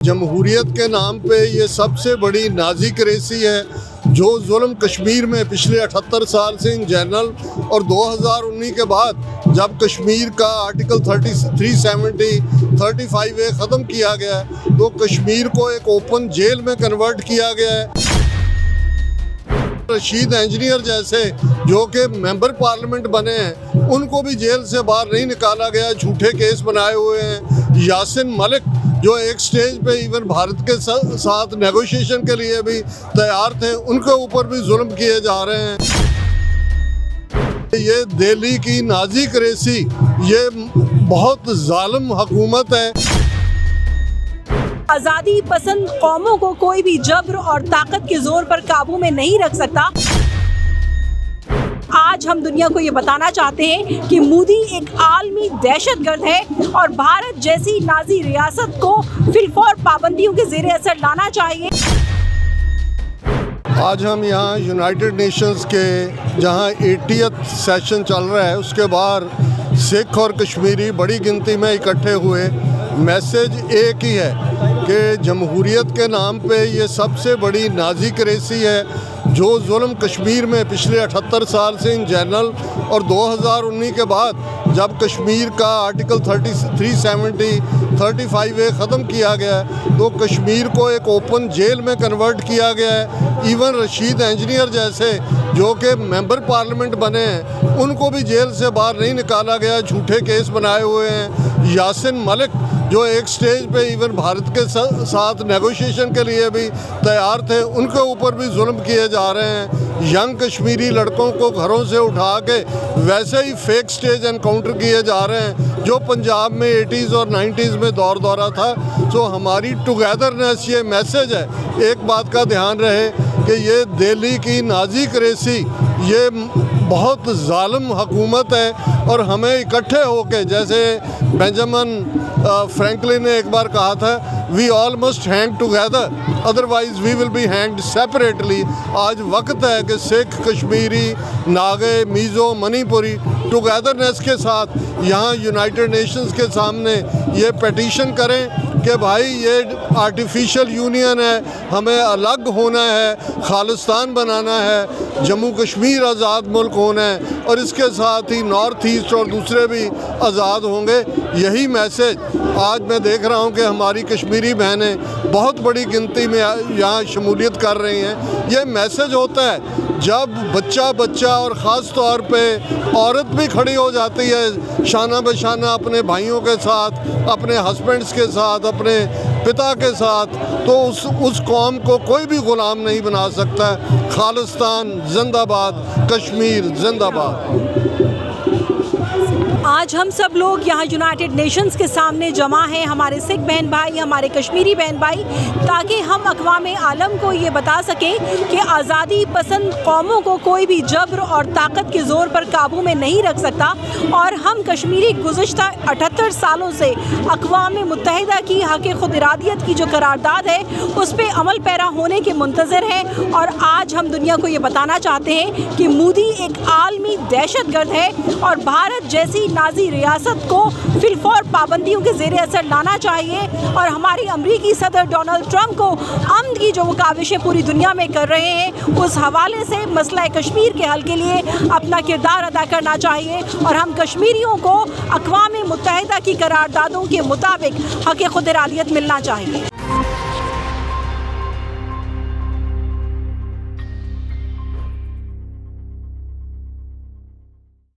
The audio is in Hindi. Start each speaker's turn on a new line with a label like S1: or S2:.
S1: जमहूरियत के नाम पे ये सबसे बड़ी नाज़िक रेसी है जो जुल्म कश्मीर में पिछले 78 साल से इन जनरल और 2019 के बाद जब कश्मीर का आर्टिकल 370-35A ख़त्म किया गया है तो कश्मीर को एक ओपन जेल में कन्वर्ट किया गया है। रशीद इंजीनियर जैसे जो कि मेंबर पार्लियामेंट बने हैं उनको भी जेल से बाहर नहीं निकाला गया, झूठे केस बनाए हुए हैं। यासिन मलिक जो एक स्टेज पे इवन भारत के साथ नेगोशिएशन के लिए भी तैयार थे, उनके ऊपर भी जुल्म किए जा रहे हैं। ये दिल्ली की नाज़िक रेसी ये बहुत जालिम हुकूमत है।
S2: आज़ादी पसंद कौमों को कोई भी जब्र और ताकत के जोर पर काबू में नहीं रख सकता। आज हम दुनिया को ये बताना चाहते हैं कि मोदी एक आलमी दहशतगर्द है और भारत जैसी नाज़ी रियासत को फिलफौर पाबंदियों के ज़ेरे असर लाना चाहिए।
S1: आज हम यहाँ यूनाइटेड नेशंस के जहाँ 80th सेशन चल रहा है उसके बाहर सिख और कश्मीरी बड़ी गिनती में इकट्ठे हुए। मैसेज एक ही है कि जमहूरियत के नाम पे ये सबसे बड़ी नाज़िक रेसी है जो जुल्म कश्मीर में पिछले 78 साल से इन जनरल और 2019 के बाद जब कश्मीर का आर्टिकल 370-35A ख़त्म किया गया है तो कश्मीर को एक ओपन जेल में कन्वर्ट किया गया है। इवन रशीद इंजीनियर जैसे जो कि मेंबर पार्लियामेंट बने हैं उनको भी जेल से बाहर नहीं निकाला गया, झूठे केस बनाए हुए हैं। यासिन मलिक जो एक स्टेज पे इवन भारत के साथ नेगोशिएशन के लिए भी तैयार थे, उनके ऊपर भी जुल्म किए जा रहे हैं। यंग कश्मीरी लड़कों को घरों से उठा के वैसे ही फेक स्टेज एनकाउंटर किए जा रहे हैं जो पंजाब में 80s और 90s में दौरा था। तो हमारी टुगेदरनेस ये मैसेज है। एक बात का ध्यान रहे कि ये दिल्ली की नाज़िक रेसी ये बहुत जालिम हुकूमत है और हमें इकट्ठे होके, जैसे बेंजामिन फ्रैंकलिन ने एक बार कहा था, we all must hang together otherwise we will be hanged separately. आज वक्त है कि सिख, कश्मीरी, नागे, मीज़ो, मणिपुरी टुगेदरनेस के साथ यहाँ यूनाइटेड नेशंस के सामने ये पिटीशन करें कि भाई ये आर्टिफिशियल यूनियन है, हमें अलग होना है, खालिस्तान बनाना है, जम्मू कश्मीर आज़ाद मुल्क होना है और इसके साथ ही नॉर्थ ईस्ट और दूसरे भी आज़ाद होंगे। यही मैसेज आज मैं देख रहा हूँ कि हमारी कश्मीरी बहनें बहुत बड़ी गिनती में यहाँ शमूलियत कर रही हैं। ये मैसेज होता है जब बच्चा और ख़ास तौर पे औरत भी खड़ी हो जाती है शाना बशाना अपने भाइयों के साथ, अपने हस्बैंड्स के साथ, अपने पिता के साथ, तो उस कौम को कोई भी ग़ुलाम नहीं बना सकता। खालिस्तान जिंदाबाद, कश्मीर जिंदाबाद।
S2: आज हम सब लोग यहाँ यूनाइटेड नेशंस के सामने जमा हैं, हमारे सिख बहन भाई, हमारे कश्मीरी बहन भाई, ताकि हम अक़वामे आलम को ये बता सकें कि आज़ादी पसंद कौमों को कोई भी जब्र और ताकत के ज़ोर पर काबू में नहीं रख सकता। और हम कश्मीरी गुज़श्ता 78 सालों से अक़वामे मुत्तहिदा की हक़ ख़ुद इरादियत की जो करारदाद है उस पर अमल पैरा होने के मुंतज़र हैं। और आज हम दुनिया को ये बताना चाहते हैं कि मोदी एक आलमी दहशतगर्द है और भारत जैसी नाज़ी रियासत को फिलफौर पाबंदियों के ज़ेरे असर लाना चाहिए। और हमारी अमरीकी सदर डोनाल्ड ट्रंप को अमन की जो वो काविशें पूरी दुनिया में कर रहे हैं उस हवाले से मसला कश्मीर के हल के लिए अपना किरदार अदा करना चाहिए। और हम कश्मीरियों को अक़वामे मुत्तहिदा की करारदादों के मुताबिक हक़ ख़ुद इरादियत मिलना चाहिए।